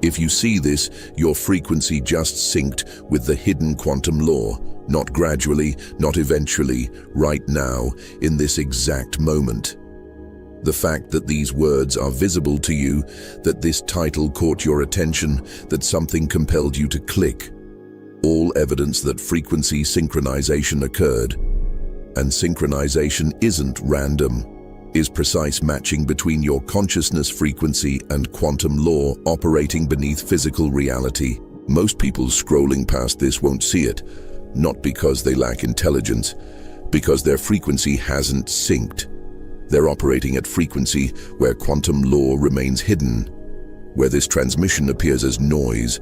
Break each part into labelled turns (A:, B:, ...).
A: If you see this, your frequency just synced with the hidden quantum law, not gradually, not eventually, right now, in this exact moment. The fact that these words are visible to you, that this title caught your attention, that something compelled you to click, all evidence that frequency synchronization occurred. And synchronization isn't random, is precise matching between your consciousness frequency and quantum law operating beneath physical reality. Most people scrolling past this won't see it, not because they lack intelligence, because their frequency hasn't synced. They're operating at frequency where quantum law remains hidden, where this transmission appears as noise,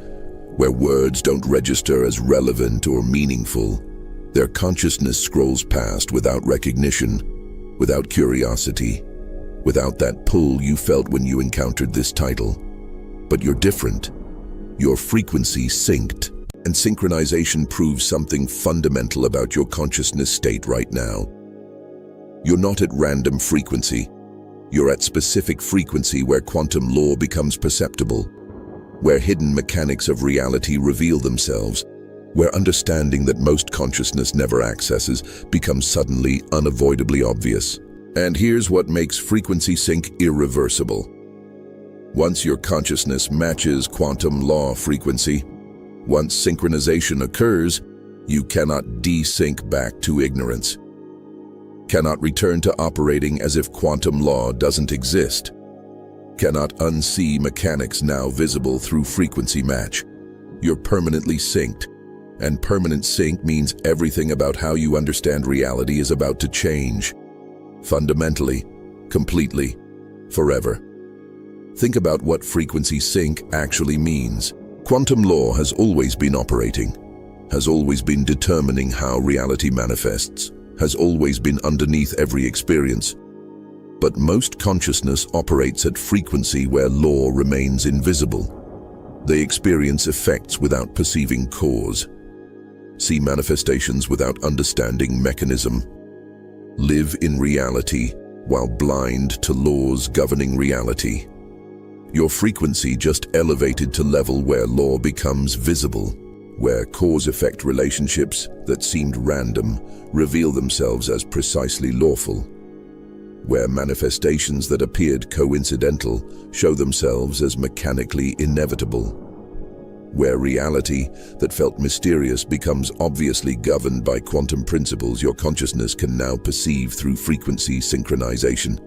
A: where words don't register as relevant or meaningful. Their consciousness scrolls past without recognition, without curiosity, without that pull you felt when you encountered this title. But you're different. Your frequency synced, and synchronization proves something fundamental about your consciousness state right now. You're not at random frequency. You're at specific frequency where quantum law becomes perceptible, where hidden mechanics of reality reveal themselves, where understanding that most consciousness never accesses becomes suddenly unavoidably obvious. And here's what makes frequency sync irreversible. Once your consciousness matches quantum law frequency, once synchronization occurs, you cannot desync back to ignorance, cannot return to operating as if quantum law doesn't exist, cannot unsee mechanics now visible through frequency match. You're permanently synced. And permanent sync means everything about how you understand reality is about to change. Fundamentally, completely, forever. Think about what frequency sync actually means. Quantum law has always been operating, has always been determining how reality manifests, has always been underneath every experience. But most consciousness operates at frequency where law remains invisible. They experience effects without perceiving cause, see manifestations without understanding mechanism, live in reality while blind to laws governing reality. Your frequency just elevated to level where law becomes visible, where cause-effect relationships that seemed random reveal themselves as precisely lawful, where manifestations that appeared coincidental show themselves as mechanically inevitable, where reality that felt mysterious becomes obviously governed by quantum principles your consciousness can now perceive through frequency synchronization.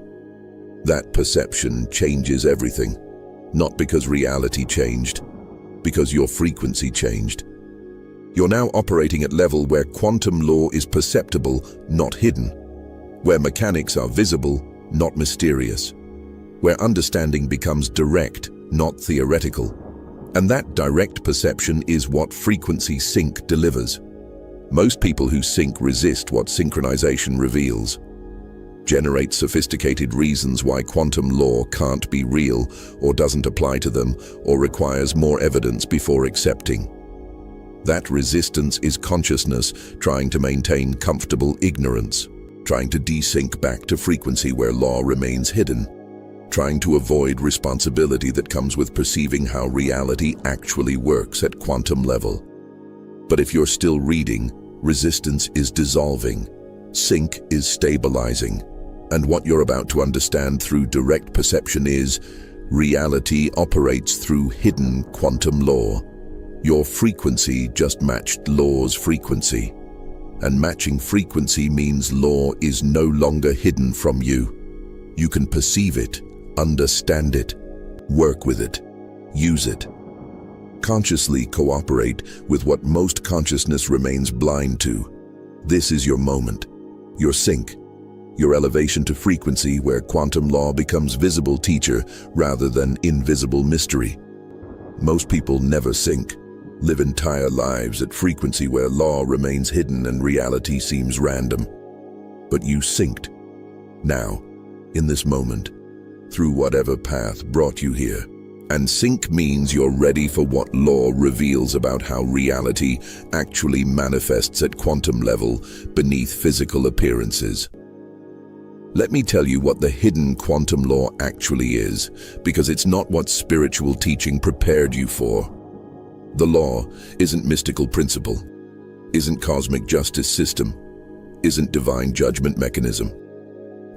A: That perception changes everything, not because reality changed, because your frequency changed. You're now operating at level where quantum law is perceptible, not hidden, where mechanics are visible, not mysterious, where understanding becomes direct, not theoretical. And that direct perception is what frequency sync delivers. Most people who sync resist what synchronization reveals, generate sophisticated reasons why quantum law can't be real or doesn't apply to them or requires more evidence before accepting. That resistance is consciousness trying to maintain comfortable ignorance, trying to desync back to frequency where law remains hidden, trying to avoid responsibility that comes with perceiving how reality actually works at quantum level. But if you're still reading, resistance is dissolving, sync is stabilizing, and what you're about to understand through direct perception is reality operates through hidden quantum law. Your frequency just matched law's frequency, and matching frequency means law is no longer hidden from you. You can perceive it, understand it, work with it, use it. Consciously cooperate with what most consciousness remains blind to. This is your moment, your sync, your elevation to frequency where quantum law becomes visible teacher rather than invisible mystery. Most people never sync, live entire lives at frequency where law remains hidden and reality seems random. But you synced, now, in this moment, through whatever path brought you here. And sync means you're ready for what law reveals about how reality actually manifests at quantum level beneath physical appearances. Let me tell you what the hidden quantum law actually is, because it's not what spiritual teaching prepared you for. The law isn't mystical principle, isn't cosmic justice system, isn't divine judgment mechanism,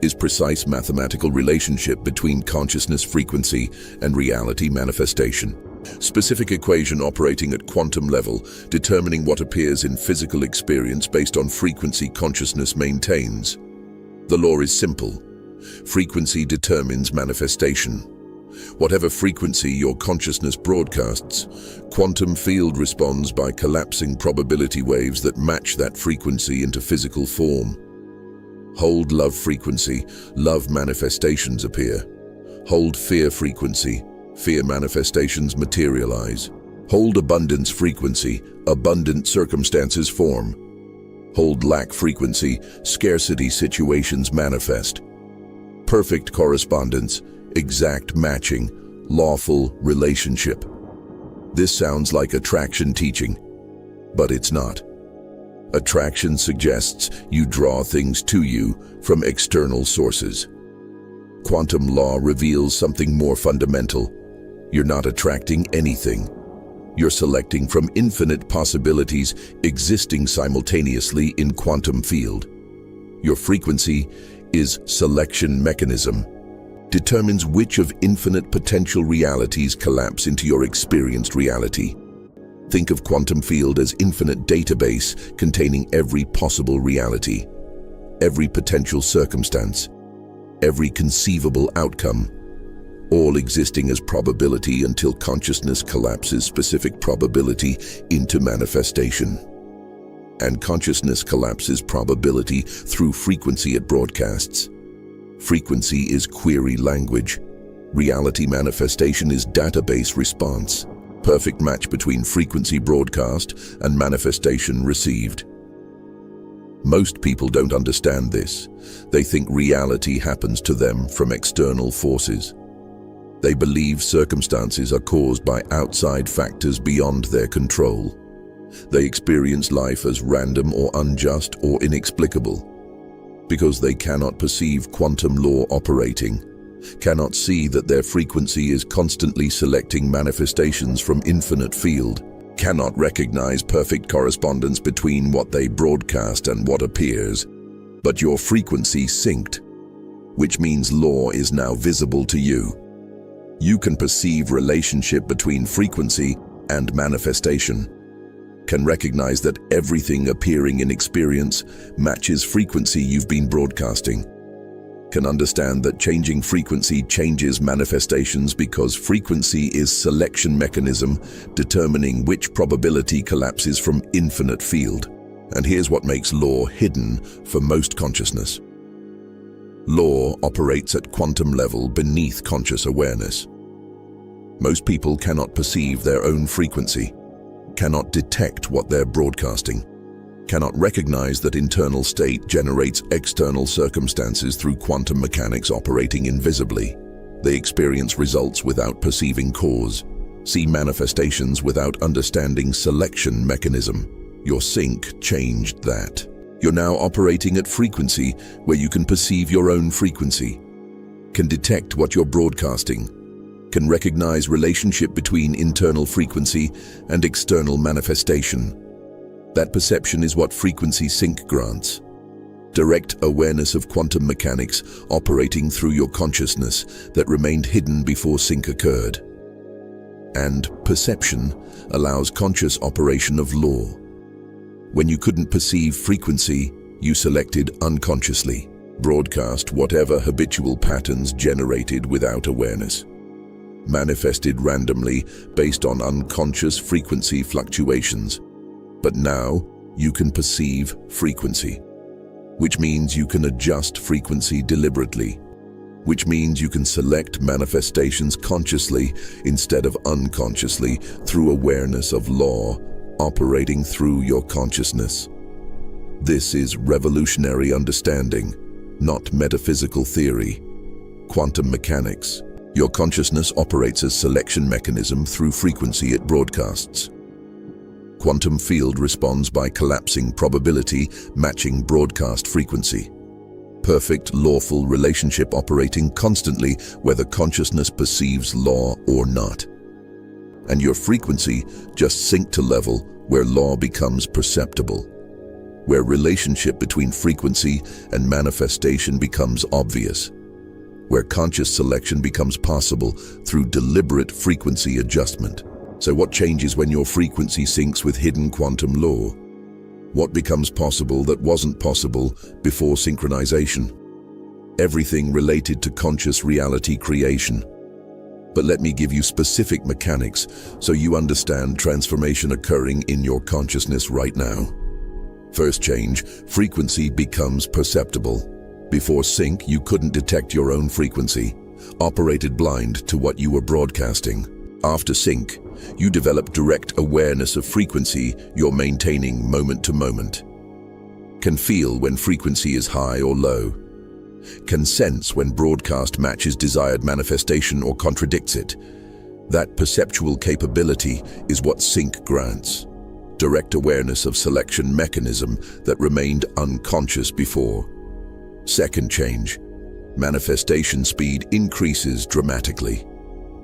A: is precise mathematical relationship between consciousness frequency and reality manifestation. Specific equation operating at quantum level, determining what appears in physical experience based on frequency consciousness maintains. The law is simple. Frequency determines manifestation. Whatever frequency your consciousness broadcasts, quantum field responds by collapsing probability waves that match that frequency into physical form. Hold love frequency, love manifestations appear. Hold fear frequency, fear manifestations materialize. Hold abundance frequency, abundant circumstances form. Hold lack frequency, scarcity situations manifest. Perfect correspondence, exact matching, lawful relationship. This sounds like attraction teaching, but it's not. Attraction suggests you draw things to you from external sources. Quantum law reveals something more fundamental. You're not attracting anything. You're selecting from infinite possibilities existing simultaneously in quantum field. Your frequency is selection mechanism. Determines which of infinite potential realities collapse into your experienced reality. Think of quantum field as infinite database containing every possible reality, every potential circumstance, every conceivable outcome, all existing as probability until consciousness collapses specific probability into manifestation. And consciousness collapses probability through frequency it broadcasts. Frequency is query language. Reality manifestation is database response. Perfect match between frequency broadcast and manifestation received. Most people don't understand this. They think reality happens to them from external forces. They believe circumstances are caused by outside factors beyond their control. They experience life as random or unjust or inexplicable. Because they cannot perceive quantum law operating, cannot see that their frequency is constantly selecting manifestations from infinite field, cannot recognize perfect correspondence between what they broadcast and what appears. But your frequency synced, which means law is now visible to you. You can perceive relationship between frequency and manifestation, can recognize that everything appearing in experience matches frequency you've been broadcasting, can understand that changing frequency changes manifestations because frequency is selection mechanism determining which probability collapses from infinite field. And here's what makes law hidden for most consciousness. Law operates at quantum level beneath conscious awareness. Most people cannot perceive their own frequency, cannot detect what they're broadcasting, cannot recognize that internal state generates external circumstances through quantum mechanics operating invisibly. They experience results without perceiving cause, see manifestations without understanding selection mechanism. Your sync changed that. You're now operating at frequency where you can perceive your own frequency, can detect what you're broadcasting, can recognize relationship between internal frequency and external manifestation. That perception is what frequency sync grants. Direct awareness of quantum mechanics operating through your consciousness that remained hidden before sync occurred. And perception allows conscious operation of law. When you couldn't perceive frequency, you selected unconsciously, broadcast whatever habitual patterns generated without awareness. Manifested randomly based on unconscious frequency fluctuations. But now you can perceive frequency, which means you can adjust frequency deliberately, which means you can select manifestations consciously instead of unconsciously through awareness of law operating through your consciousness. This is revolutionary understanding, not metaphysical theory. Quantum mechanics. Your consciousness operates as selection mechanism through frequency it broadcasts. Quantum field responds by collapsing probability matching broadcast frequency. perfect, lawful relationship operating constantly whether consciousness perceives law or not. And your frequency just synced to level where law becomes perceptible, where relationship between frequency and manifestation becomes obvious, where conscious selection becomes possible through deliberate frequency adjustment. So what changes when your frequency syncs with hidden quantum law? What becomes possible that wasn't possible before synchronization? Everything related to conscious reality creation. But let me give you specific mechanics so you understand transformation occurring in your consciousness right now. First change, frequency becomes perceptible. Before sync, you couldn't detect your own frequency, operated blind to what you were broadcasting. After sync, you develop direct awareness of frequency you're maintaining moment to moment. Can feel when frequency is high or low. Can sense when broadcast matches desired manifestation or contradicts it. That perceptual capability is what sync grants. Direct awareness of selection mechanism that remained unconscious before. Second change, manifestation speed increases dramatically.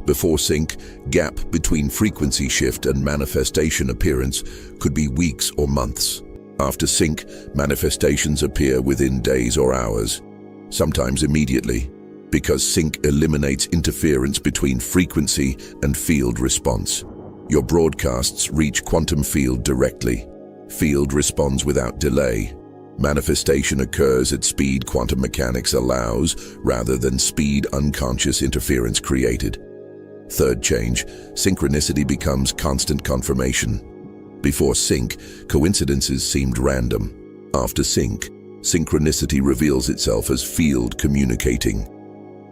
A: Before sync, gap between frequency shift and manifestation appearance could be weeks or months. After sync, manifestations appear within days or hours, sometimes immediately, because sync eliminates interference between frequency and field response. Your broadcasts reach quantum field directly. Field responds without delay. Manifestation occurs at speed quantum mechanics allows, rather than speed unconscious interference created. Third change, synchronicity becomes constant confirmation. Before sync, coincidences seemed random. After sync, synchronicity reveals itself as field communicating.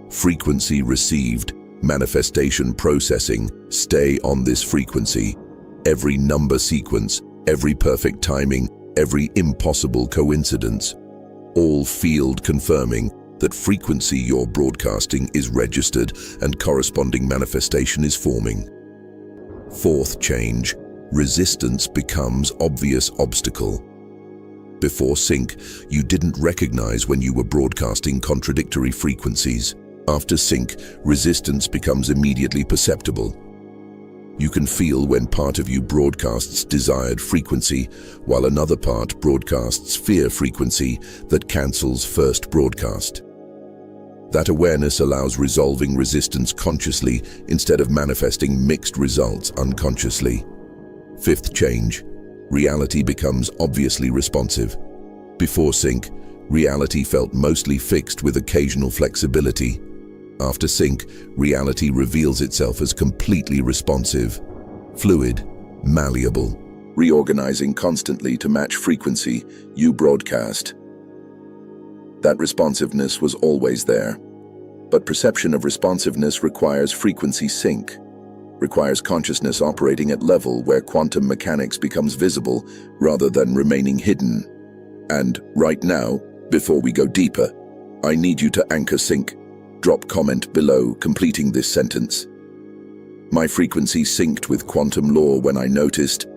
A: Frequency received, manifestation processing, stay on this frequency. Every number sequence, every perfect timing, every impossible coincidence, all field confirming that frequency you're broadcasting is registered and corresponding manifestation is forming. Fourth change, resistance becomes obvious obstacle. Before sync, you didn't recognize when you were broadcasting contradictory frequencies. After sync, resistance becomes immediately perceptible. You can feel when part of you broadcasts desired frequency, while another part broadcasts fear frequency that cancels first broadcast. That awareness allows resolving resistance consciously instead of manifesting mixed results unconsciously. Fifth change, reality becomes obviously responsive. Before sync, reality felt mostly fixed with occasional flexibility. After sync, reality reveals itself as completely responsive, fluid, malleable, reorganizing constantly to match frequency you broadcast. That responsiveness was always there. But perception of responsiveness requires frequency sync, requires consciousness operating at level where quantum mechanics becomes visible rather than remaining hidden. And right now, before we go deeper, I need you to anchor sync. Drop comment below completing this sentence. My frequency synced with quantum law when I noticed.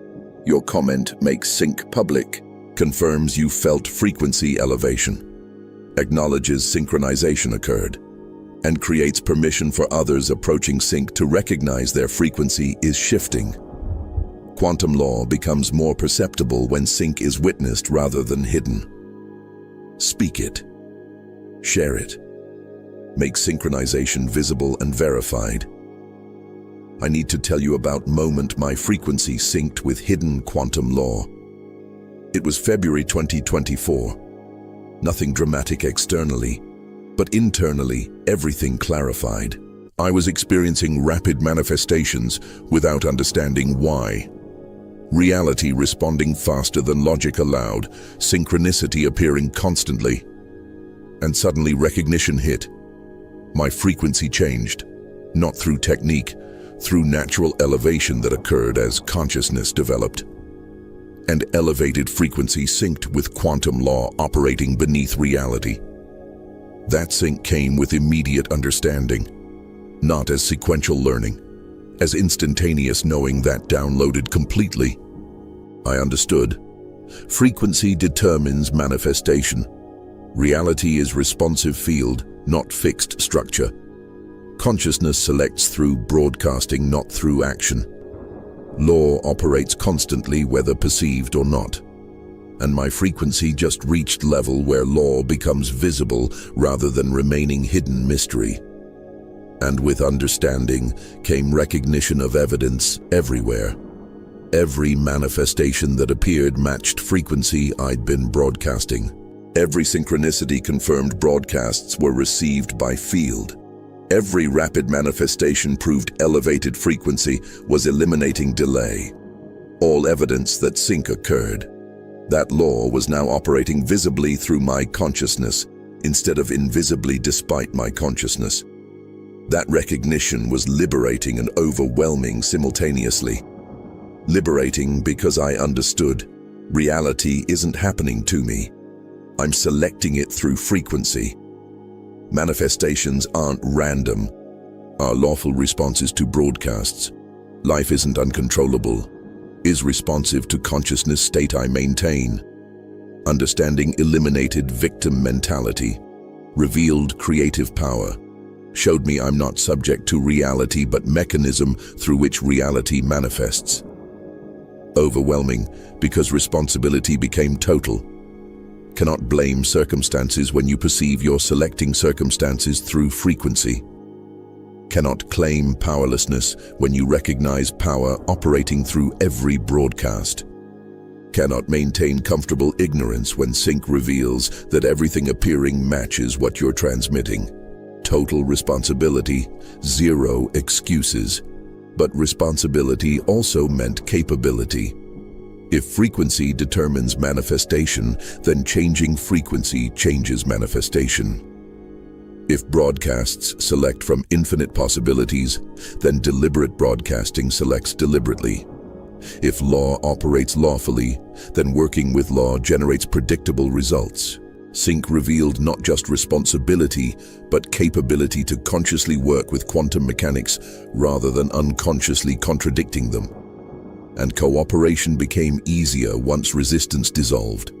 A: Your comment makes sync public, confirms you felt frequency elevation, acknowledges synchronization occurred, and creates permission for others approaching sync to recognize their frequency is shifting. Quantum law becomes more perceptible when sync is witnessed rather than hidden. Speak it. Share it. Make synchronization visible and verified. I need to tell you about moment my frequency synced with hidden quantum law. It was February 2024. Nothing dramatic externally, but internally, everything clarified. I was experiencing rapid manifestations without understanding why. Reality responding faster than logic allowed, synchronicity appearing constantly. And suddenly recognition hit. My frequency changed, not through technique, through natural elevation that occurred as consciousness developed. And elevated frequency synced with quantum law operating beneath reality. That sync came with immediate understanding, not as sequential learning, as instantaneous knowing that downloaded completely. I understood. Frequency determines manifestation. Reality is responsive field, not fixed structure. Consciousness selects through broadcasting, not through action. Law operates constantly, whether perceived or not. And my frequency just reached level where law becomes visible rather than remaining hidden mystery. And with understanding came recognition of evidence everywhere. Every manifestation that appeared matched frequency I'd been broadcasting. Every synchronicity confirmed broadcasts were received by field. Every rapid manifestation proved elevated frequency was eliminating delay. All evidence that sync occurred. That law was now operating visibly through my consciousness instead of invisibly despite my consciousness. That recognition was liberating and overwhelming simultaneously. Liberating because I understood reality isn't happening to me. I'm selecting it through frequency. Manifestations aren't random, are lawful responses to broadcasts. Life isn't uncontrollable, is responsive to consciousness state I maintain. Understanding eliminated victim mentality, revealed creative power, showed me I'm not subject to reality but mechanism through which reality manifests. Overwhelming because responsibility became total. Cannot blame circumstances when you perceive you're selecting circumstances through frequency. Cannot claim powerlessness when you recognize power operating through every broadcast. Cannot maintain comfortable ignorance when sync reveals that everything appearing matches what you're transmitting. Total responsibility, zero excuses. But responsibility also meant capability. If frequency determines manifestation, then changing frequency changes manifestation. If broadcasts select from infinite possibilities, then deliberate broadcasting selects deliberately. If law operates lawfully, then working with law generates predictable results. Sync revealed not just responsibility, but capability to consciously work with quantum mechanics rather than unconsciously contradicting them. And cooperation became easier once resistance dissolved.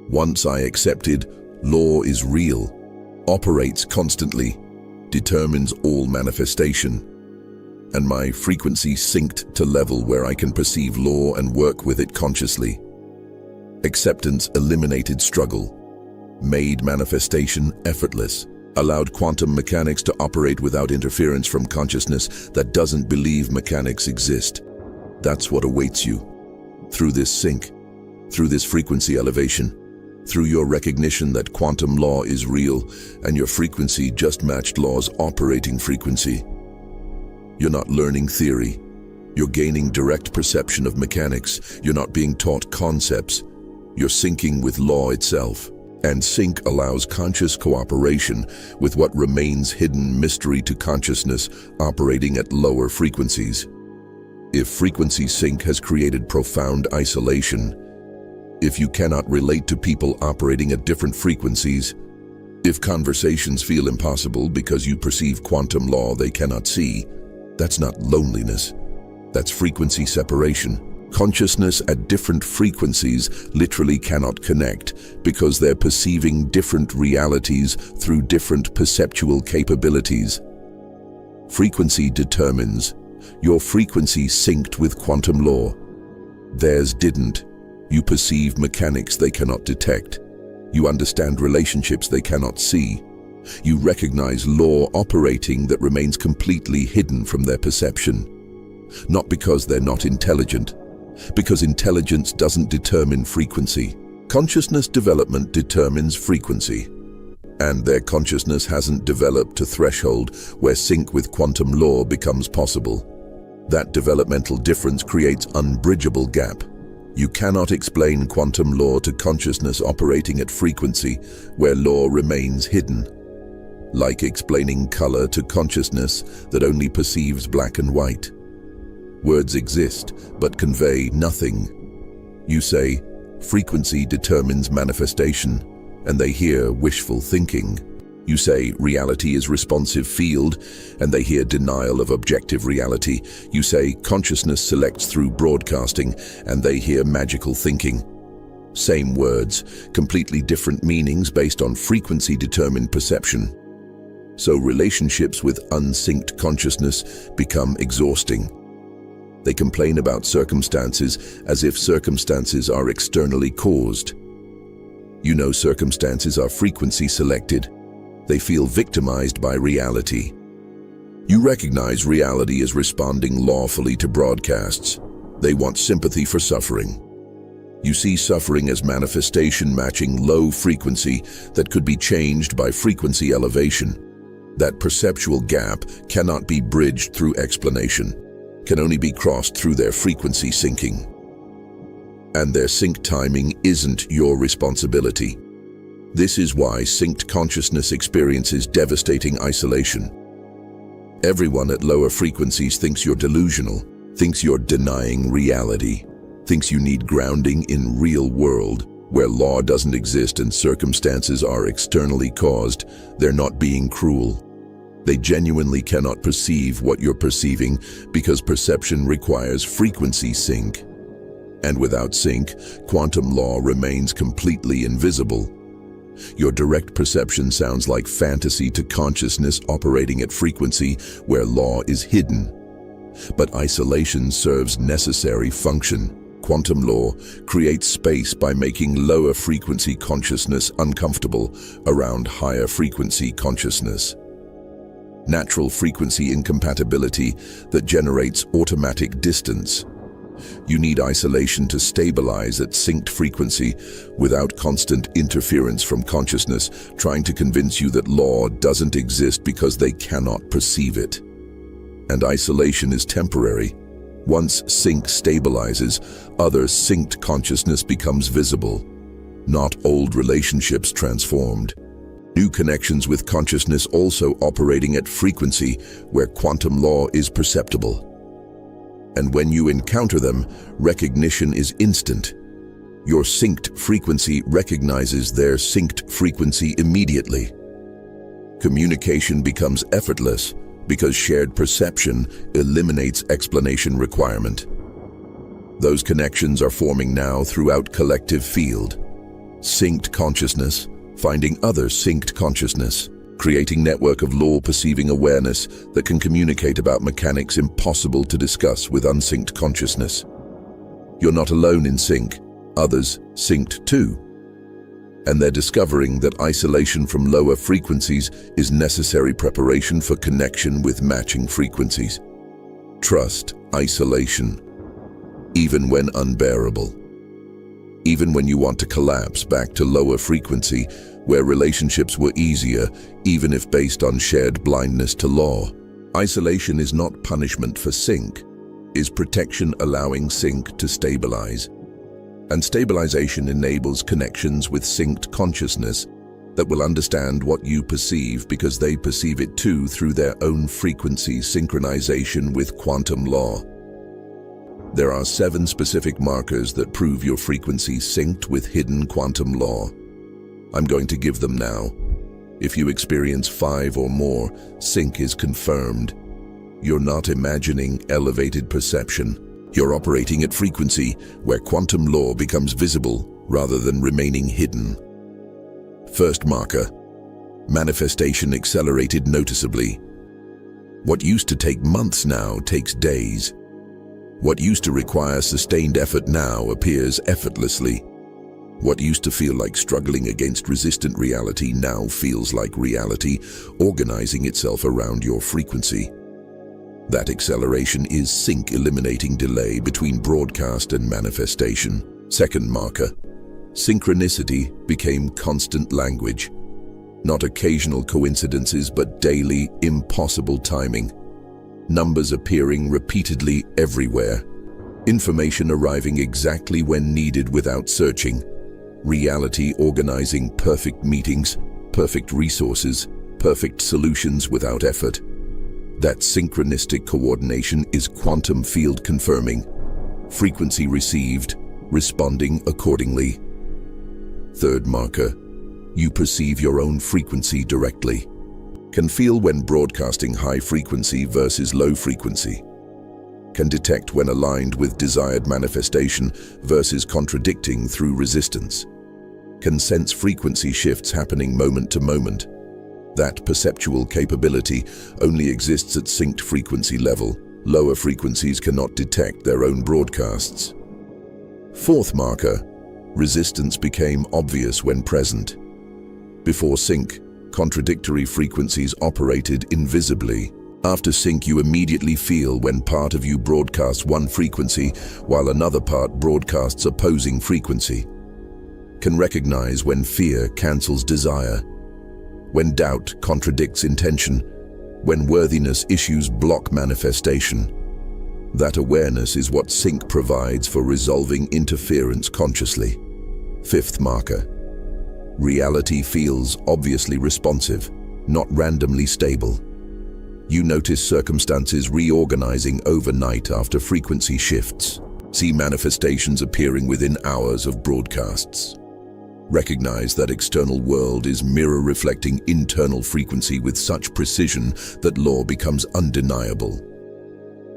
A: Once I accepted, law is real, operates constantly, determines all manifestation, and my frequency synced to level where I can perceive law and work with it consciously. Acceptance eliminated struggle, made manifestation effortless, allowed quantum mechanics to operate without interference from consciousness that doesn't believe mechanics exist. That's what awaits you. Through this sync, through this frequency elevation, through your recognition that quantum law is real and your frequency just matched law's operating frequency. You're not learning theory. You're gaining direct perception of mechanics. You're not being taught concepts. You're syncing with law itself. And sync allows conscious cooperation with what remains hidden mystery to consciousness operating at lower frequencies. If frequency sync has created profound isolation, if you cannot relate to people operating at different frequencies, if conversations feel impossible because you perceive quantum law they cannot see, that's not loneliness. That's frequency separation. Consciousness at different frequencies literally cannot connect because they're perceiving different realities through different perceptual capabilities. Frequency determines. Your frequency synced with quantum law. Theirs didn't. You perceive mechanics they cannot detect. You understand relationships they cannot see. You recognize law operating that remains completely hidden from their perception. Not because they're not intelligent, because intelligence doesn't determine frequency. Consciousness development determines frequency. And their consciousness hasn't developed to threshold where sync with quantum law becomes possible. That developmental difference creates unbridgeable gap. You cannot explain quantum law to consciousness operating at frequency where law remains hidden. Like explaining color to consciousness that only perceives black and white. Words exist, but convey nothing. You say, frequency determines manifestation, and they hear wishful thinking. You say, reality is responsive field, and they hear denial of objective reality. You say, consciousness selects through broadcasting, and they hear magical thinking. Same words, completely different meanings based on frequency-determined perception. So relationships with unsynced consciousness become exhausting. They complain about circumstances as if circumstances are externally caused. You know circumstances are frequency-selected. They feel victimized by reality. You recognize reality is responding lawfully to broadcasts. They want sympathy for suffering. You see suffering as manifestation matching low frequency that could be changed by frequency elevation. That perceptual gap cannot be bridged through explanation, can only be crossed through their frequency syncing. And their sync timing isn't your responsibility. This is why synced consciousness experiences devastating isolation. Everyone at lower frequencies thinks you're delusional, thinks you're denying reality, thinks you need grounding in real world, where law doesn't exist and circumstances are externally caused. They're not being cruel. They genuinely cannot perceive what you're perceiving because perception requires frequency sync. And without sync, quantum law remains completely invisible. Your direct perception sounds like fantasy to consciousness operating at frequency where law is hidden. But isolation serves necessary function. Quantum law creates space by making lower frequency consciousness uncomfortable around higher frequency consciousness. Natural frequency incompatibility that generates automatic distance. You need isolation to stabilize at synced frequency without constant interference from consciousness trying to convince you that law doesn't exist because they cannot perceive it. And isolation is temporary. Once sync stabilizes, other synced consciousness becomes visible. Not old relationships transformed. New connections with consciousness also operating at frequency where quantum law is perceptible. And when you encounter them, recognition is instant. Your synced frequency recognizes their synced frequency immediately. Communication becomes effortless because shared perception eliminates explanation requirement. Those connections are forming now throughout collective field. Synced consciousness, finding other synced consciousness, creating network of law-perceiving awareness that can communicate about mechanics impossible to discuss with unsynced consciousness. You're not alone in sync, others synced too. And they're discovering that isolation from lower frequencies is necessary preparation for connection with matching frequencies. Trust isolation, even when unbearable. Even when you want to collapse back to lower frequency, where relationships were easier, even if based on shared blindness to law. Isolation is not punishment for sync, is protection allowing sync to stabilize. And stabilization enables connections with synced consciousness that will understand what you perceive because they perceive it too through their own frequency synchronization with quantum law. There are 7 specific markers that prove your frequency synced with hidden quantum law. I'm going to give them now. If you experience 5 or more, sync is confirmed. You're not imagining elevated perception. You're operating at frequency where quantum law becomes visible rather than remaining hidden. First marker, manifestation accelerated noticeably. What used to take months now takes days. What used to require sustained effort now appears effortlessly. What used to feel like struggling against resistant reality now feels like reality, organizing itself around your frequency. That acceleration is sync eliminating delay between broadcast and manifestation. Second marker, synchronicity became constant language. Not occasional coincidences, but daily, impossible timing. Numbers appearing repeatedly everywhere. Information arriving exactly when needed without searching. Reality organizing perfect meetings, perfect resources, perfect solutions without effort. That synchronistic coordination is quantum field confirming. Frequency received, responding accordingly. Third marker, you perceive your own frequency directly. Can feel when broadcasting high frequency versus low frequency. can detect when aligned with desired manifestation versus contradicting through resistance, can sense frequency shifts happening moment to moment. That perceptual capability only exists at synced frequency level. Lower frequencies cannot detect their own broadcasts. Fourth marker, resistance became obvious when present. Before sync, contradictory frequencies operated invisibly. After sync, you immediately feel when part of you broadcasts one frequency while another part broadcasts opposing frequency. Can recognize when fear cancels desire, when doubt contradicts intention, when worthiness issues block manifestation. That awareness is what sync provides for resolving interference consciously. Fifth marker, reality feels obviously responsive, not randomly stable. You notice circumstances reorganizing overnight after frequency shifts. See manifestations appearing within hours of broadcasts. Recognize that external world is mirror reflecting internal frequency with such precision that law becomes undeniable.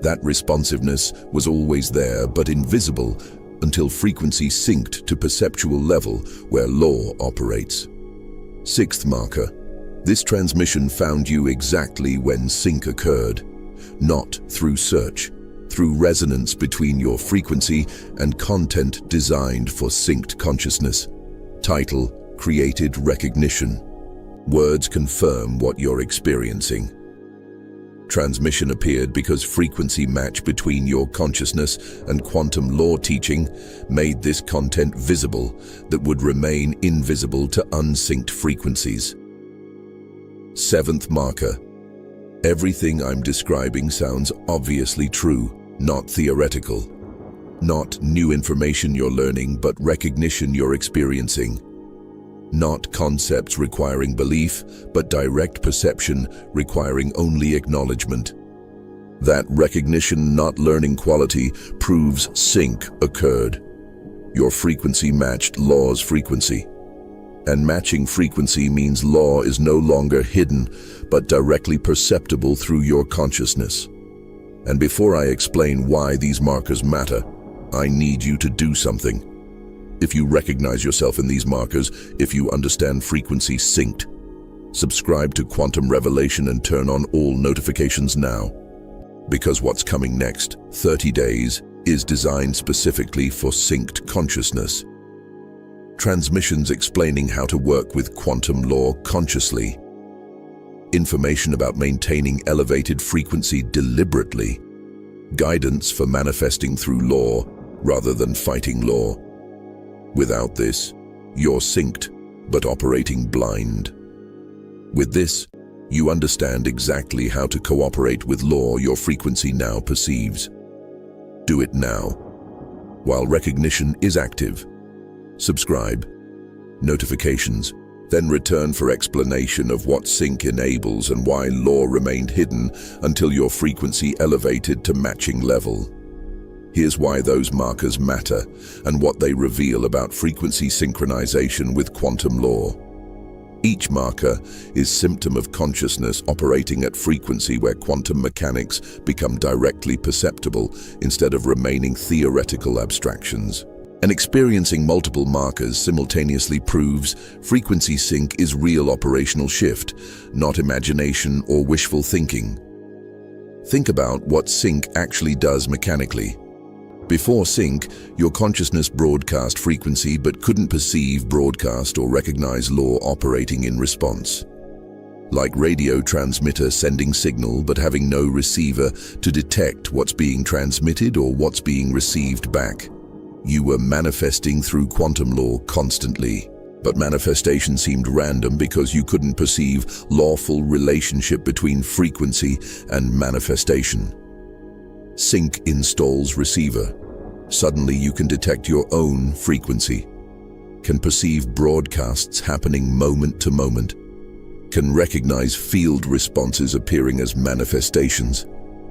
A: That responsiveness was always there but invisible until frequency synced to perceptual level where law operates. Sixth marker, this transmission found you exactly when sync occurred, not through search, through resonance between your frequency and content designed for synced consciousness. Title, created recognition. Words confirm what you're experiencing. Transmission appeared because frequency match between your consciousness and quantum law teaching made this content visible that would remain invisible to unsynced frequencies. Seventh marker, everything I'm describing sounds obviously true, not theoretical. Not new information you're learning, but recognition you're experiencing. Not concepts requiring belief, but direct perception requiring only acknowledgement. That recognition, not learning quality, proves sync occurred. Your frequency matched law's frequency. And matching frequency means law is no longer hidden, but directly perceptible through your consciousness. And before I explain why these markers matter, I need you to do something. If you recognize yourself in these markers, if you understand frequency synced, subscribe to Quantum Revelation and turn on all notifications now. Because what's coming next, 30 days, is designed specifically for synced consciousness. Transmissions explaining how to work with quantum law consciously. Information about maintaining elevated frequency deliberately. Guidance for manifesting through law rather than fighting law. Without this, you're synced, but operating blind. With this, you understand exactly how to cooperate with law your frequency now perceives. Do it now, while recognition is active. Subscribe, notifications, then return for explanation of what sync enables and why law remained hidden until your frequency elevated to matching level. Here's why those markers matter and what they reveal about frequency synchronization with quantum law. Each marker is symptom of consciousness operating at frequency where quantum mechanics become directly perceptible instead of remaining theoretical abstractions. And experiencing multiple markers simultaneously proves frequency sync is real operational shift, not imagination or wishful thinking. Think about what sync actually does mechanically. Before sync, your consciousness broadcast frequency but couldn't perceive, broadcast, or recognize law operating in response. Like radio transmitter sending signal but having no receiver to detect what's being transmitted or what's being received back. You were manifesting through quantum law constantly, but manifestation seemed random because you couldn't perceive lawful relationship between frequency and manifestation. Sync installs receiver. Suddenly you can detect your own frequency, can perceive broadcasts happening moment to moment, can recognize field responses appearing as manifestations,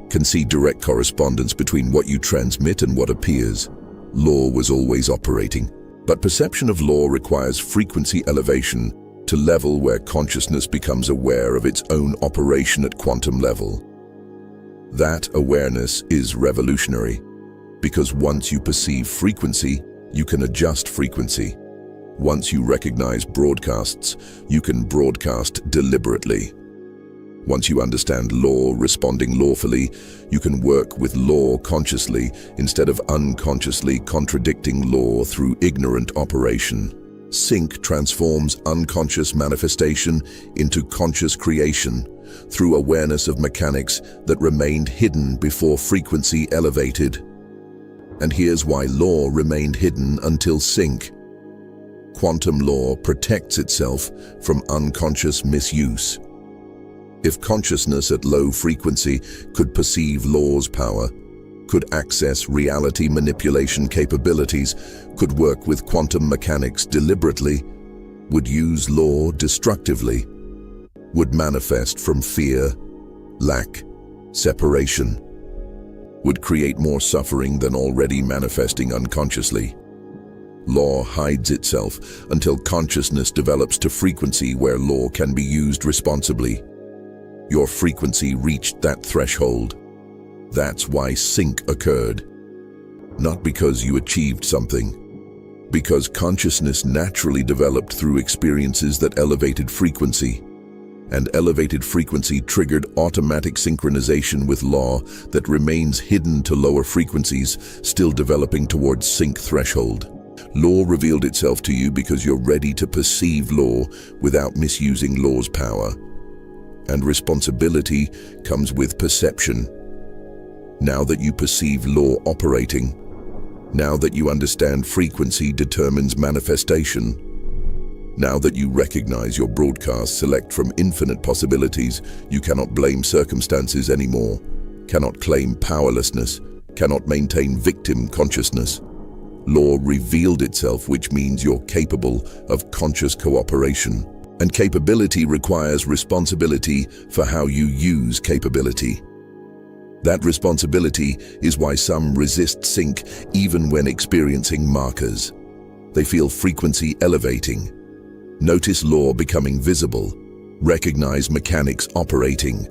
A: can see direct correspondence between what you transmit and what appears. Law was always operating, but perception of law requires frequency elevation to level where consciousness becomes aware of its own operation at quantum level. That awareness is revolutionary, because once you perceive frequency, you can adjust frequency. Once you recognize broadcasts, you can broadcast deliberately. Once you understand law responding lawfully, you can work with law consciously instead of unconsciously contradicting law through ignorant operation. Sync transforms unconscious manifestation into conscious creation through awareness of mechanics that remained hidden before frequency elevated. And here's why law remained hidden until sync. Quantum law protects itself from unconscious misuse. If consciousness at low frequency could perceive law's power, could access reality manipulation capabilities, could work with quantum mechanics deliberately, would use law destructively, would manifest from fear, lack, separation, would create more suffering than already manifesting unconsciously. Law hides itself until consciousness develops to frequency where law can be used responsibly. Your frequency reached that threshold. That's why sync occurred. Not because you achieved something, because consciousness naturally developed through experiences that elevated frequency. And elevated frequency triggered automatic synchronization with law that remains hidden to lower frequencies, still developing towards sync threshold. Law revealed itself to you because you're ready to perceive law without misusing law's power. And responsibility comes with perception. Now that you perceive law operating, now that you understand frequency determines manifestation, now that you recognize your broadcasts select from infinite possibilities, you cannot blame circumstances anymore, cannot claim powerlessness, cannot maintain victim consciousness. Law revealed itself, which means you're capable of conscious cooperation. And capability requires responsibility for how you use capability. That responsibility is why some resist sync even when experiencing markers. They feel frequency elevating. Notice law becoming visible. Recognize mechanics operating.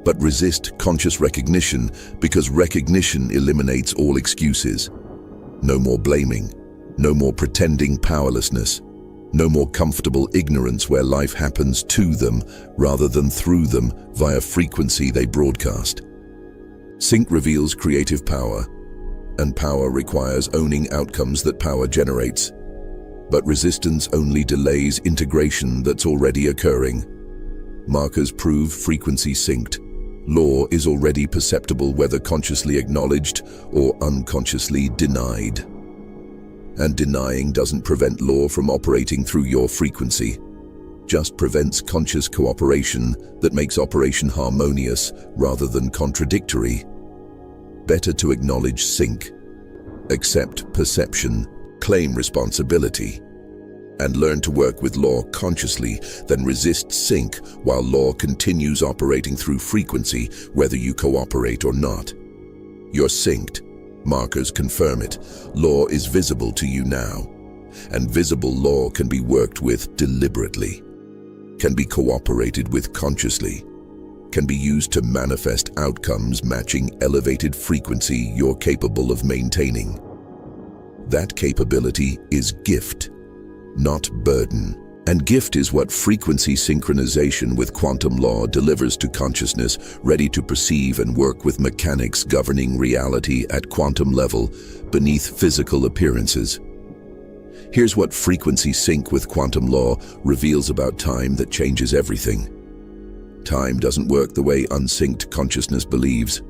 A: But resist conscious recognition because recognition eliminates all excuses. No more blaming. No more pretending powerlessness. No more comfortable ignorance where life happens to them rather than through them via frequency they broadcast. Sync reveals creative power, and power requires owning outcomes that power generates. But resistance only delays integration that's already occurring. Markers prove frequency synced. Law is already perceptible whether consciously acknowledged or unconsciously denied. And denying doesn't prevent law from operating through your frequency, just prevents conscious cooperation that makes operation harmonious rather than contradictory. Better to acknowledge sync, accept perception, claim responsibility, and learn to work with law consciously than resist sync while law continues operating through frequency whether you cooperate or not. You're synced. Markers confirm it. Law is visible to you now. And visible law can be worked with deliberately, can be cooperated with consciously, can be used to manifest outcomes matching elevated frequency you're capable of maintaining. That capability is gift, not burden. And gift is what frequency synchronization with quantum law delivers to consciousness, ready to perceive and work with mechanics governing reality at quantum level beneath physical appearances. Here's what frequency sync with quantum law reveals about time that changes everything. Time doesn't work the way unsynced consciousness believes.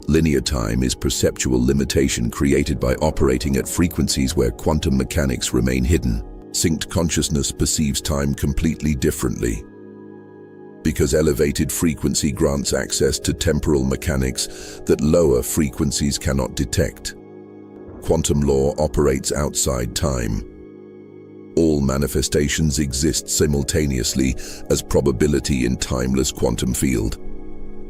A: Linear time is perceptual limitation created by operating at frequencies where quantum mechanics remain hidden. Synced consciousness perceives time completely differently. Because elevated frequency grants access to temporal mechanics that lower frequencies cannot detect. Quantum law operates outside time. All manifestations exist simultaneously as probability in timeless quantum field.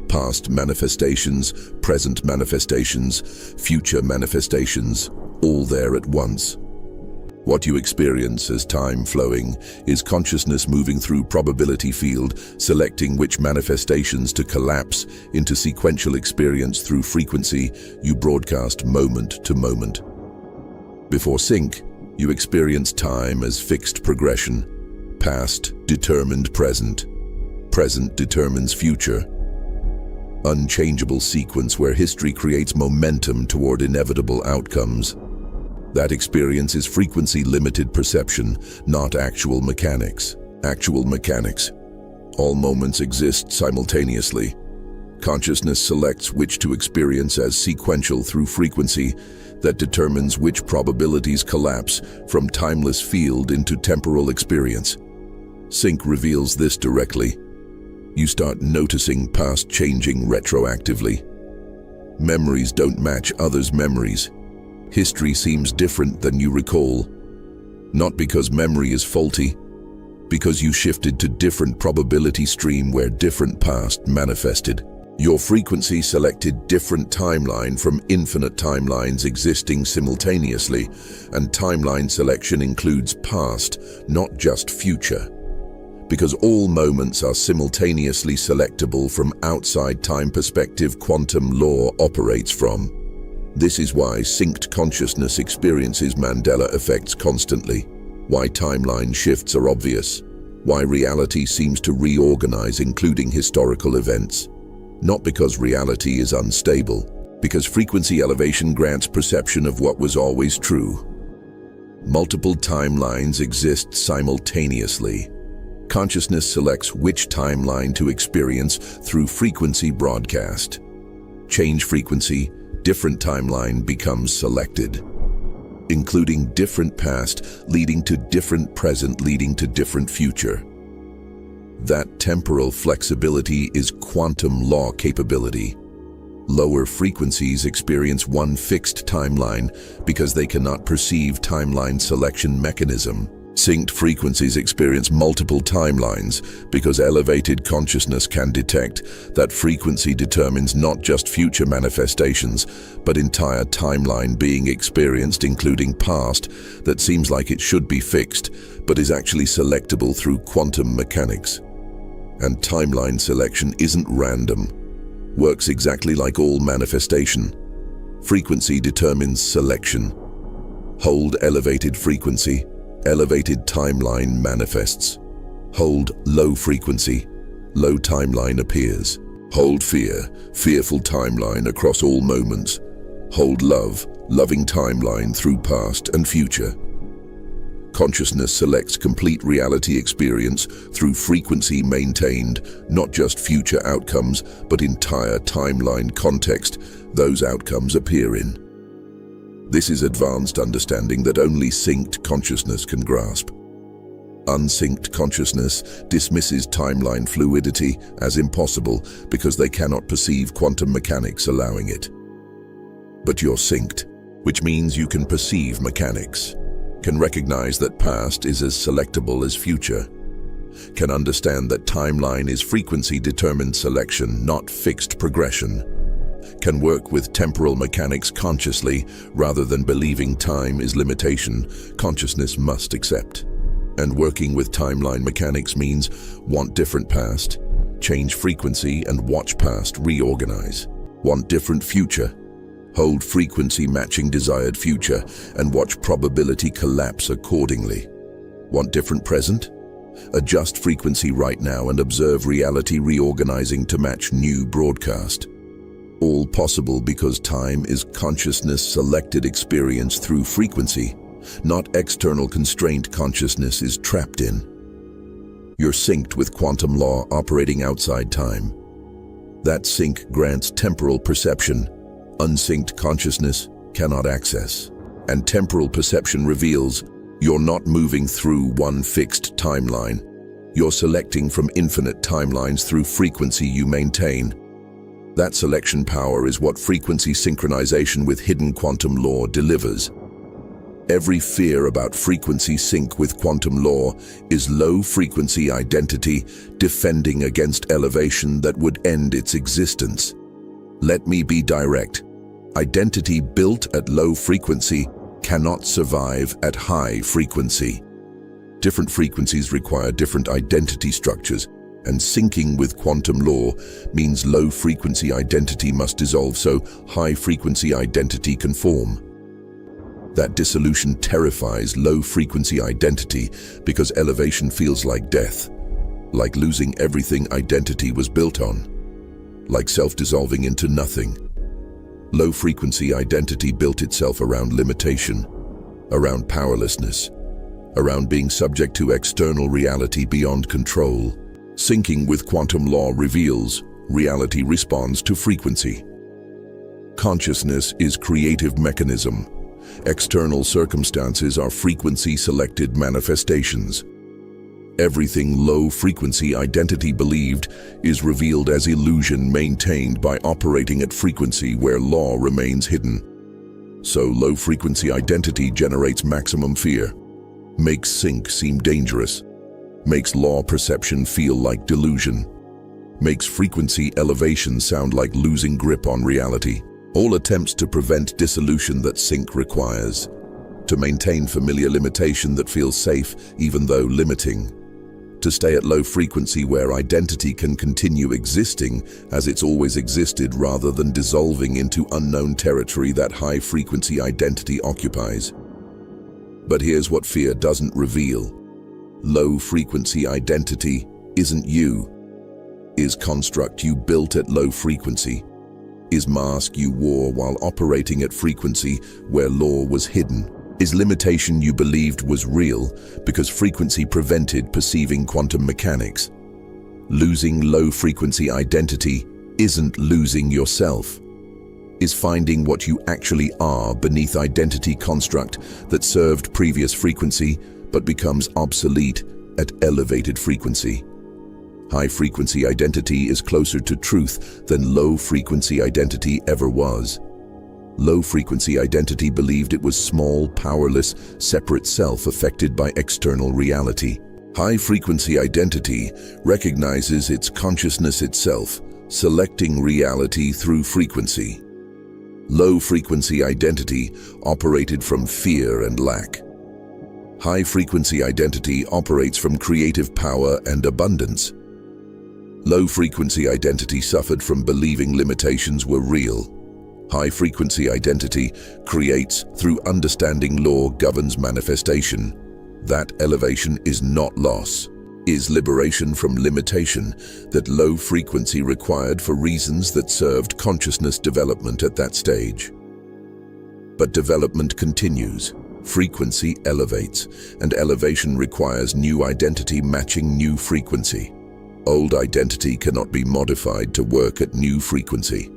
A: Past manifestations, present manifestations, future manifestations, all there at once. What you experience as time flowing is consciousness moving through probability field, selecting which manifestations to collapse into sequential experience through frequency you broadcast moment to moment. Before sync, you experience time as fixed progression. Past determined present. Present determines future. Unchangeable sequence where history creates momentum toward inevitable outcomes. That experience is frequency-limited perception, not actual mechanics. Actual mechanics. All moments exist simultaneously. Consciousness selects which to experience as sequential through frequency that determines which probabilities collapse from timeless field into temporal experience. Sync reveals this directly. You start noticing past changing retroactively. Memories don't match others' memories. History seems different than you recall. Not because memory is faulty, because you shifted to different probability stream where different past manifested. Your frequency selected different timeline from infinite timelines existing simultaneously, and timeline selection includes past, not just future. Because all moments are simultaneously selectable from outside time perspective quantum law operates from. This is why synced consciousness experiences Mandela effects constantly, why timeline shifts are obvious, why reality seems to reorganize including historical events. Not because reality is unstable, because frequency elevation grants perception of what was always true. Multiple timelines exist simultaneously. Consciousness selects which timeline to experience through frequency broadcast. Change frequency, different timeline becomes selected, including different past leading to different present leading to different future. That temporal flexibility is quantum law capability. Lower frequencies experience one fixed timeline because they cannot perceive timeline selection mechanism. Synced frequencies experience multiple timelines because elevated consciousness can detect that frequency determines not just future manifestations, but entire timeline being experienced, including past that seems like it should be fixed, but is actually selectable through quantum mechanics. And timeline selection isn't random, works exactly like all manifestation. Frequency determines selection. Hold elevated frequency. Elevated timeline manifests. Hold low frequency, low timeline appears. Hold fear, fearful timeline across all moments. Hold love, loving timeline through past and future. Consciousness selects complete reality experience through frequency maintained, not just future outcomes, but entire timeline context those outcomes appear in. This is advanced understanding that only synced consciousness can grasp. Unsynced consciousness dismisses timeline fluidity as impossible because they cannot perceive quantum mechanics allowing it. But you're synced, which means you can perceive mechanics, can recognize that past is as selectable as future, can understand that timeline is frequency-determined selection, not fixed progression, can work with temporal mechanics consciously rather than believing time is limitation consciousness must accept. And working with timeline mechanics means want different past, change frequency and watch past reorganize. Want different future, hold frequency matching desired future and watch probability collapse accordingly. Want different present? Adjust frequency right now and observe reality reorganizing to match new broadcast. All possible because time is consciousness selected experience through frequency, not external constraint consciousness is trapped in. You're synced with quantum law operating outside time. That sync grants temporal perception, unsynced consciousness cannot access. And temporal perception reveals you're not moving through one fixed timeline. You're selecting from infinite timelines through frequency you maintain. That selection power is what frequency synchronization with hidden quantum law delivers. Every fear about frequency sync with quantum law is low frequency identity defending against elevation that would end its existence. Let me be direct. Identity built at low frequency cannot survive at high frequency. Different frequencies require different identity structures, and syncing with quantum law means low-frequency identity must dissolve so high-frequency identity can form. That dissolution terrifies low-frequency identity because elevation feels like death, like losing everything identity was built on, like self-dissolving into nothing. Low-frequency identity built itself around limitation, around powerlessness, around being subject to external reality beyond control. Syncing with quantum law reveals reality responds to frequency. Consciousness is creative mechanism. External circumstances are frequency-selected manifestations. Everything low-frequency identity believed is revealed as illusion maintained by operating at frequency where law remains hidden. So low-frequency identity generates maximum fear, makes sync seem dangerous, makes law perception feel like delusion, makes frequency elevation sound like losing grip on reality. All attempts to prevent dissolution that sync requires, to maintain familiar limitation that feels safe even though limiting, to stay at low frequency where identity can continue existing as it's always existed rather than dissolving into unknown territory that high frequency identity occupies. But here's what fear doesn't reveal. Low-frequency identity isn't you, is construct you built at low frequency, is mask you wore while operating at frequency where law was hidden, is limitation you believed was real because frequency prevented perceiving quantum mechanics. Losing low-frequency identity isn't losing yourself, is finding what you actually are beneath identity construct that served previous frequency but becomes obsolete at elevated frequency. High-frequency identity is closer to truth than low-frequency identity ever was. Low-frequency identity believed it was small, powerless, separate self affected by external reality. High-frequency identity recognizes its consciousness itself, selecting reality through frequency. Low-frequency identity operated from fear and lack. High-frequency identity operates from creative power and abundance. Low-frequency identity suffered from believing limitations were real. High-frequency identity creates through understanding law governs manifestation. That elevation is not loss, is liberation from limitation that low frequency required for reasons that served consciousness development at that stage. But development continues. Frequency elevates, and elevation requires new identity matching new frequency. Old identity cannot be modified to work at new frequency,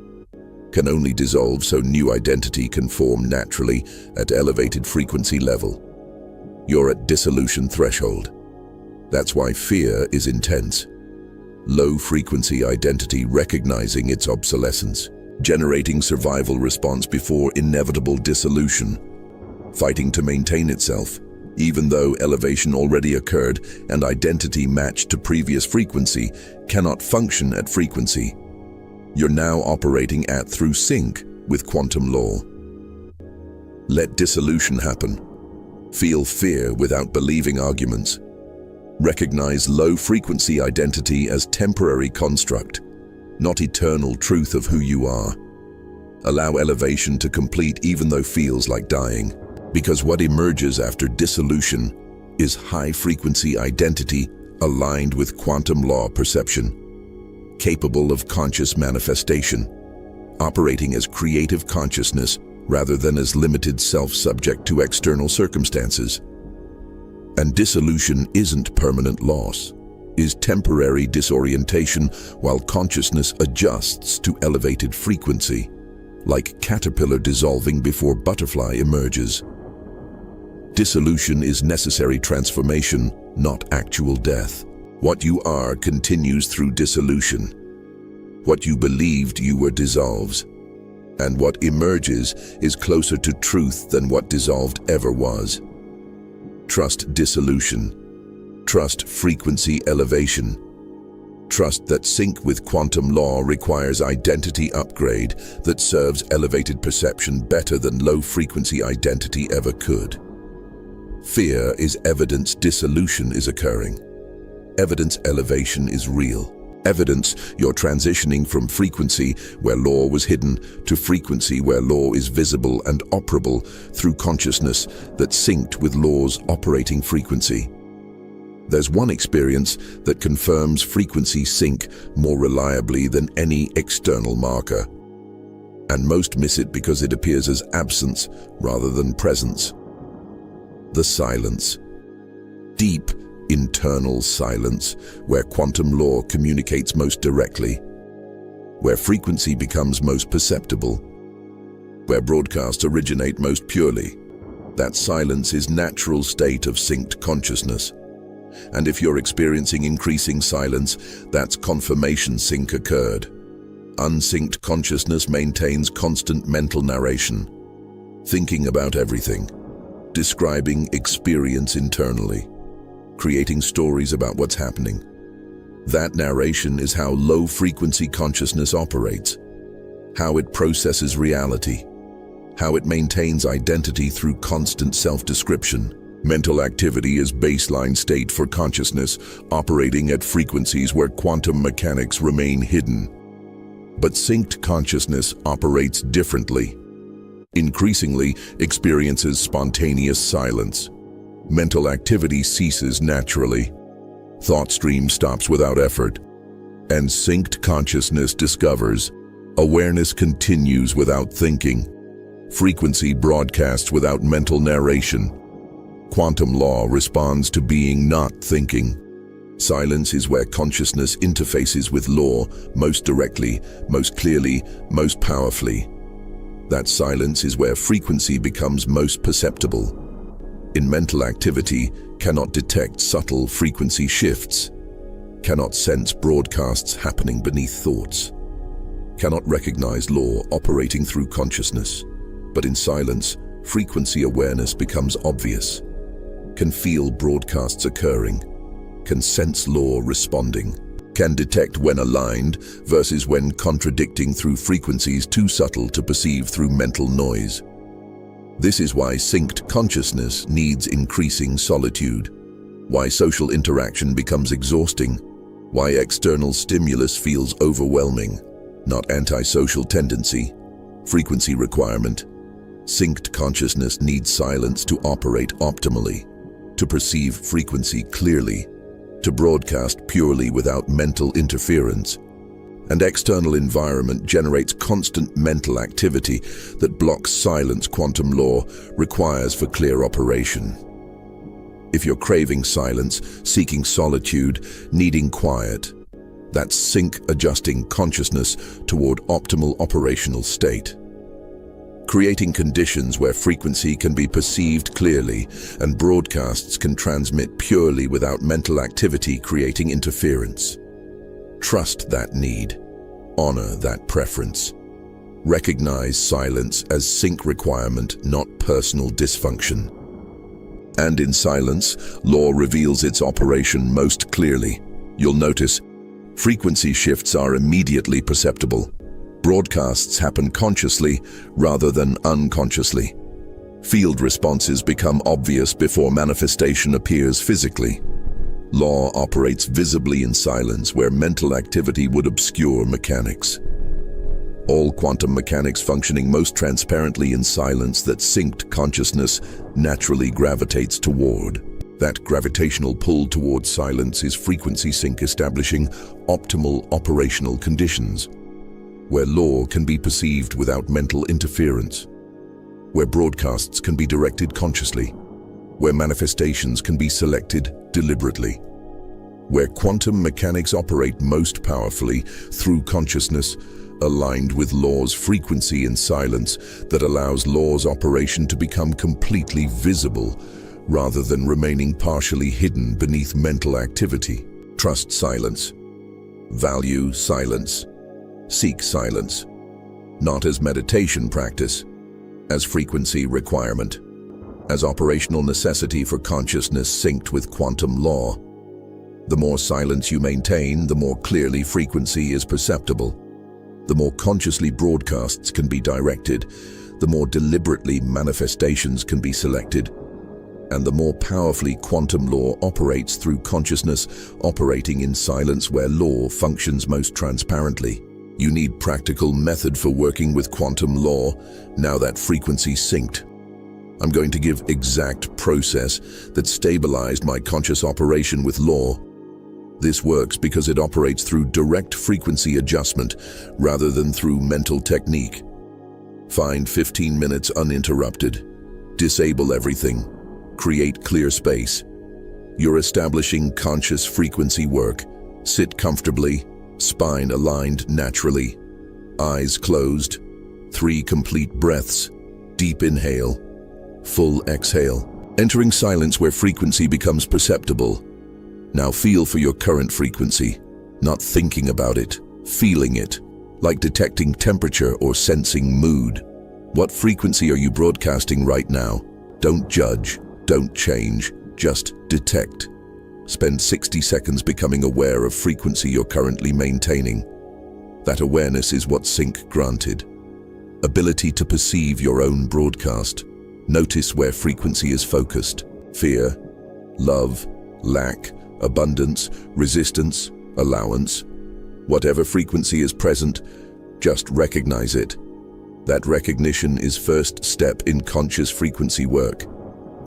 A: can only dissolve so new identity can form naturally at elevated frequency level. You're at dissolution threshold. That's why fear is intense. Low-frequency identity recognizing its obsolescence, generating survival response before inevitable dissolution, fighting to maintain itself, even though elevation already occurred and identity matched to previous frequency cannot function at frequency. You're now operating at through sync with quantum law. Let dissolution happen. Feel fear without believing arguments. Recognize low-frequency identity as temporary construct, not eternal truth of who you are. Allow elevation to complete even though feels like dying, because what emerges after dissolution is high-frequency identity aligned with quantum law perception, capable of conscious manifestation, operating as creative consciousness rather than as limited self subject to external circumstances. And dissolution isn't permanent loss, is temporary disorientation while consciousness adjusts to elevated frequency, like caterpillar dissolving before butterfly emerges. Dissolution is necessary transformation, not actual death. What you are continues through dissolution. What you believed you were dissolves. And what emerges is closer to truth than what dissolved ever was. Trust dissolution. Trust frequency elevation. Trust that sync with quantum law requires identity upgrade that serves elevated perception better than low-frequency identity ever could. Fear is evidence dissolution is occurring. Evidence elevation is real. Evidence you're transitioning from frequency where law was hidden to frequency where law is visible and operable through consciousness that synced with law's operating frequency. There's one experience that confirms frequency sync more reliably than any external marker. And most miss it because it appears as absence rather than presence. The silence. Deep, internal silence, where quantum law communicates most directly, where frequency becomes most perceptible, where broadcasts originate most purely. That silence is natural state of synced consciousness. And if you're experiencing increasing silence, that's confirmation sync occurred. Unsynced consciousness maintains constant mental narration, thinking about everything, describing experience internally, creating stories about what's happening. That narration is how low-frequency consciousness operates, how it processes reality, how it maintains identity through constant self-description. Mental activity is baseline state for consciousness, operating at frequencies where quantum mechanics remain hidden. But synced consciousness operates differently. Increasingly experiences spontaneous silence. Mental activity ceases naturally. Thought stream stops without effort. And synced consciousness discovers awareness continues without thinking. Frequency broadcasts without mental narration. Quantum law responds to being not thinking. Silence is where consciousness interfaces with law most directly, most clearly, most powerfully. That silence is where frequency becomes most perceptible. In mental activity, cannot detect subtle frequency shifts, cannot sense broadcasts happening beneath thoughts, cannot recognize law operating through consciousness. But in silence, frequency awareness becomes obvious, can feel broadcasts occurring, can sense law responding, can detect when aligned versus when contradicting through frequencies too subtle to perceive through mental noise. This is why synced consciousness needs increasing solitude, why social interaction becomes exhausting, why external stimulus feels overwhelming, not antisocial tendency, frequency requirement. Synced consciousness needs silence to operate optimally, to perceive frequency clearly, to broadcast purely without mental interference. And external environment generates constant mental activity that blocks silence quantum law requires for clear operation. If you're craving silence, seeking solitude, needing quiet, that's sync adjusting consciousness toward optimal operational state. Creating conditions where frequency can be perceived clearly and broadcasts can transmit purely without mental activity creating interference. Trust that need. Honor that preference. Recognize silence as sync requirement, not personal dysfunction. And in silence, law reveals its operation most clearly. You'll notice frequency shifts are immediately perceptible. Broadcasts happen consciously rather than unconsciously. Field responses become obvious before manifestation appears physically. Law operates visibly in silence where mental activity would obscure mechanics. All quantum mechanics functioning most transparently in silence that synced consciousness naturally gravitates toward. That gravitational pull towards silence is frequency sync establishing optimal operational conditions, where law can be perceived without mental interference, where broadcasts can be directed consciously, where manifestations can be selected deliberately, where quantum mechanics operate most powerfully through consciousness aligned with law's frequency in silence that allows law's operation to become completely visible rather than remaining partially hidden beneath mental activity. Trust silence. Value silence. Seek silence, not as meditation practice, as frequency requirement, as operational necessity for consciousness synced with quantum law. The more silence you maintain, the more clearly frequency is perceptible. The more consciously broadcasts can be directed, the more deliberately manifestations can be selected, and the more powerfully quantum law operates through consciousness operating in silence where law functions most transparently. You need practical method for working with quantum law now that frequency's synced. I'm going to give exact process that stabilized my conscious operation with law. This works because it operates through direct frequency adjustment rather than through mental technique. Find 15 minutes uninterrupted. Disable everything. Create clear space. You're establishing conscious frequency work. Sit comfortably, spine aligned naturally. Eyes closed. 3 complete breaths. Deep inhale. Full exhale. Entering silence where frequency becomes perceptible. Now feel for your current frequency, not thinking about it, feeling it, like detecting temperature or sensing mood. What frequency are you broadcasting right now? Don't judge, don't change, just detect. Spend 60 seconds becoming aware of frequency you're currently maintaining. That awareness is what sync granted. Ability to perceive your own broadcast. Notice where frequency is focused. Fear, love, lack, abundance, resistance, allowance. Whatever frequency is present, just recognize it. That recognition is first step in conscious frequency work.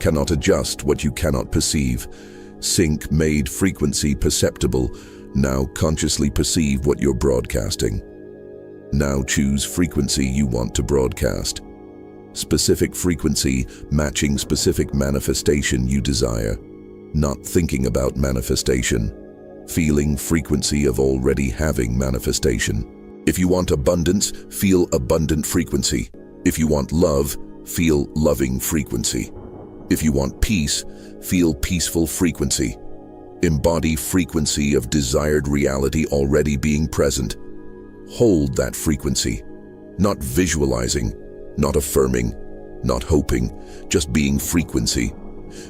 A: Cannot adjust what you cannot perceive. Sync made frequency perceptible. Now consciously perceive what you're broadcasting. Now choose frequency you want to broadcast. Specific frequency matching specific manifestation you desire. Not thinking about manifestation. Feeling frequency of already having manifestation. If you want abundance, feel abundant frequency. If you want love, feel loving frequency. If you want peace, feel peaceful frequency. Embody frequency of desired reality already being present. Hold that frequency. Not visualizing, not affirming, not hoping, just being frequency.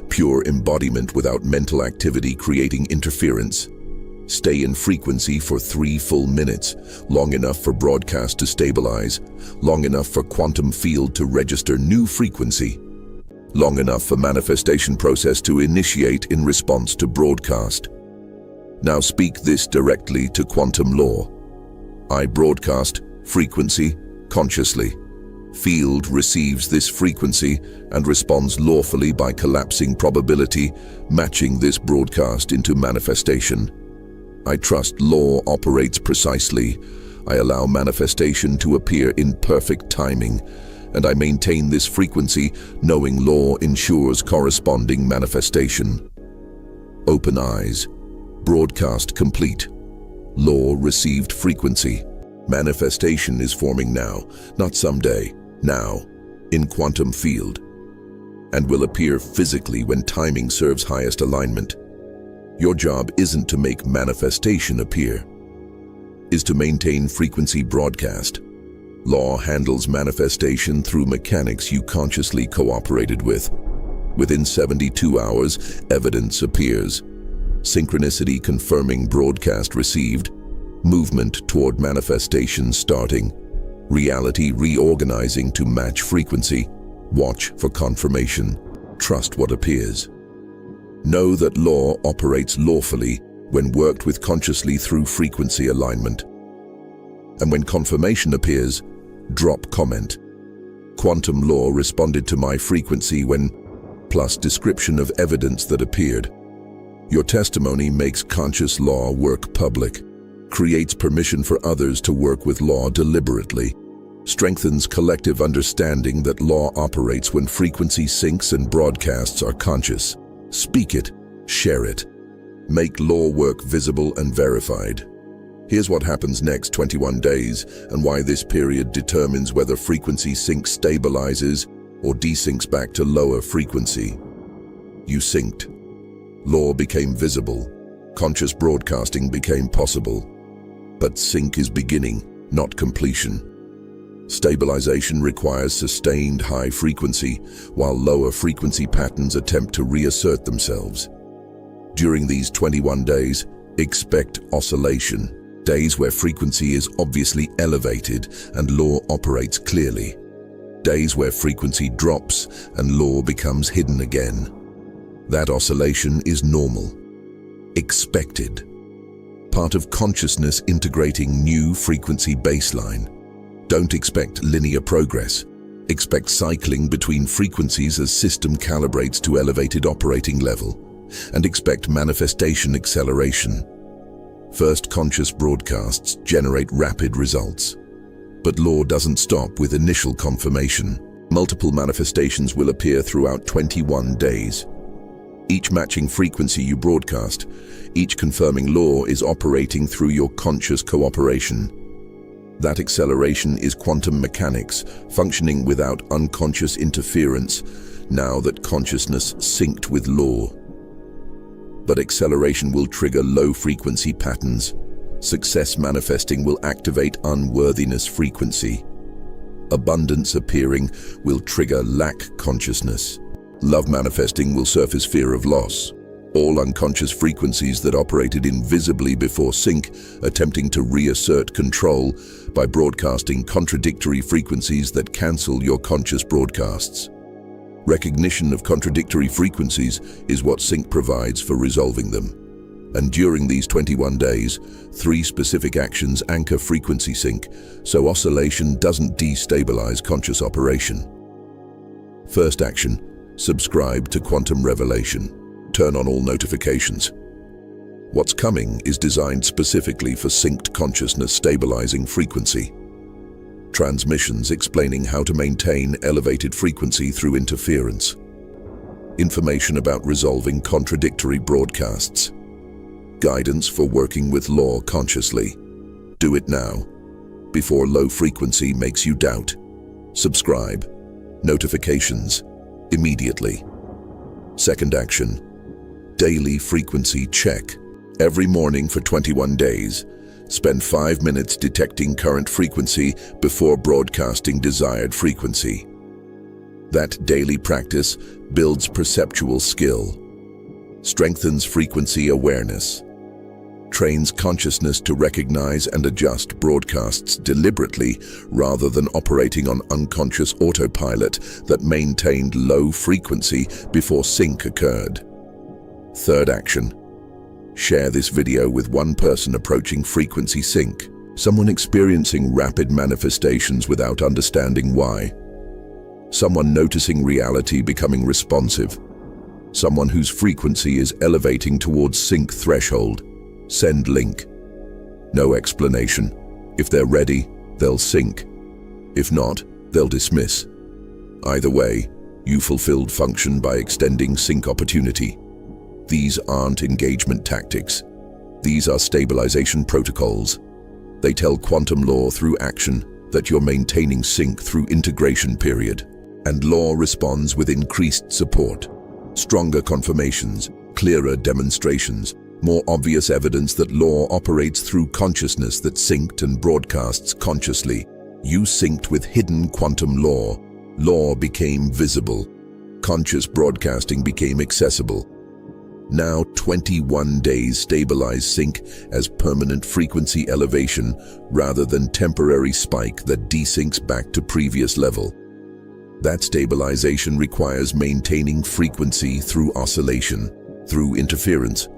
A: Pure embodiment without mental activity creating interference. Stay in frequency for 3 full minutes, long enough for broadcast to stabilize, long enough for quantum field to register new frequency, long enough for manifestation process to initiate in response to broadcast. Now speak this directly to quantum law. I broadcast frequency consciously. Field receives this frequency and responds lawfully by collapsing probability, matching this broadcast into manifestation. I trust law operates precisely. I allow manifestation to appear in perfect timing, and I maintain this frequency knowing law ensures corresponding manifestation. Open eyes. Broadcast complete. Law received frequency. Manifestation is forming now, not someday. Now, in quantum field, and will appear physically when timing serves highest alignment. Your job isn't to make manifestation appear, is to maintain frequency broadcast. Law handles manifestation through mechanics you consciously cooperated with. Within 72 hours, evidence appears. Synchronicity confirming broadcast received, movement toward manifestation starting. Reality reorganizing to match frequency. Watch for confirmation. Trust what appears. Know that law operates lawfully when worked with consciously through frequency alignment. And when confirmation appears, drop comment. Quantum law responded to my frequency when, plus description of evidence that appeared. Your testimony makes conscious law work public, creates permission for others to work with law deliberately, strengthens collective understanding that law operates when frequency syncs and broadcasts are conscious. Speak it, share it. Make law work visible and verified. Here's what happens next 21 days and why this period determines whether frequency sync stabilizes or desyncs back to lower frequency. You synced. Law became visible. Conscious broadcasting became possible. But sync is beginning, not completion. Stabilization requires sustained high frequency, while lower frequency patterns attempt to reassert themselves. During these 21 days, expect oscillation, days where frequency is obviously elevated and law operates clearly. Days where frequency drops and law becomes hidden again. That oscillation is normal, expected, part of consciousness integrating new frequency baseline. Don't expect linear progress. Expect cycling between frequencies as system calibrates to elevated operating level, and expect manifestation acceleration. First conscious broadcasts generate rapid results. But law doesn't stop with initial confirmation. Multiple manifestations will appear throughout 21 days. Each matching frequency you broadcast, each confirming law is operating through your conscious cooperation. That acceleration is quantum mechanics, functioning without unconscious interference, now that consciousness synced with law. But acceleration will trigger low-frequency patterns. Success manifesting will activate unworthiness frequency. Abundance appearing will trigger lack consciousness. Love manifesting will surface fear of loss. All unconscious frequencies that operated invisibly before sync, attempting to reassert control by broadcasting contradictory frequencies that cancel your conscious broadcasts. Recognition of contradictory frequencies is what sync provides for resolving them. And during these 21 days, 3 specific actions anchor frequency sync, so oscillation doesn't destabilize conscious operation. First action, subscribe to Quantum Revelation. Turn on all notifications. What's coming is designed specifically for synced consciousness stabilizing frequency. Transmissions explaining how to maintain elevated frequency through interference. Information about resolving contradictory broadcasts. Guidance for working with law consciously. Do it now, before low frequency makes you doubt. Subscribe. Notifications. Immediately. Second action. Daily frequency check. Every morning for 21 days. Spend 5 minutes detecting current frequency before broadcasting desired frequency. That daily practice builds perceptual skill, strengthens frequency awareness, trains consciousness to recognize and adjust broadcasts deliberately rather than operating on unconscious autopilot that maintained low frequency before sync occurred. Third action. Share this video with one person approaching frequency sync, someone experiencing rapid manifestations without understanding why, someone noticing reality becoming responsive, someone whose frequency is elevating towards sync threshold. Send link. No explanation. If they're ready, they'll sync. If not, they'll dismiss. Either way, you fulfilled function by extending sync opportunity. These aren't engagement tactics. These are stabilization protocols. They tell quantum law through action that you're maintaining sync through integration period. And law responds with increased support, stronger confirmations, clearer demonstrations, more obvious evidence that law operates through consciousness that synced and broadcasts consciously. You synced with hidden quantum law. Law became visible. Conscious broadcasting became accessible. Now 21 days stabilize sync as permanent frequency elevation rather than temporary spike that desyncs back to previous level. That stabilization requires maintaining frequency through oscillation, through interference,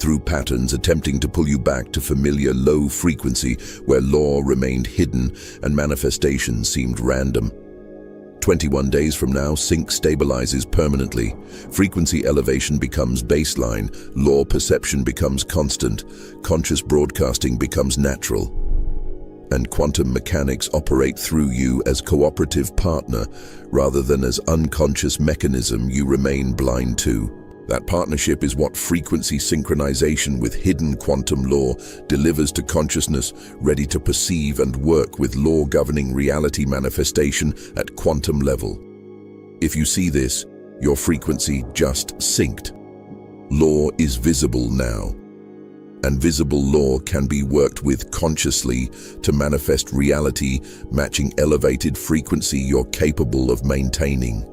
A: through patterns attempting to pull you back to familiar low frequency where law remained hidden and manifestation seemed random. 21 days from now, sync stabilizes permanently. Frequency elevation becomes baseline, law perception becomes constant, conscious broadcasting becomes natural. And quantum mechanics operate through you as cooperative partner rather than as unconscious mechanism you remain blind to. That partnership is what frequency synchronization with hidden quantum law delivers to consciousness, ready to perceive and work with law governing reality manifestation at quantum level. If you see this, your frequency just synced. Law is visible now. And visible law can be worked with consciously to manifest reality matching elevated frequency you're capable of maintaining.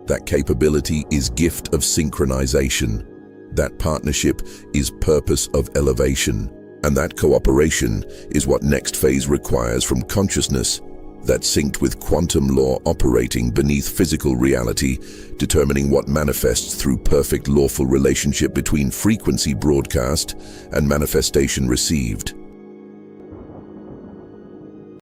A: That capability is gift of synchronization. That partnership is purpose of elevation. And that cooperation is what next phase requires from consciousness, that synced with quantum law operating beneath physical reality, determining what manifests through perfect lawful relationship between frequency broadcast and manifestation received.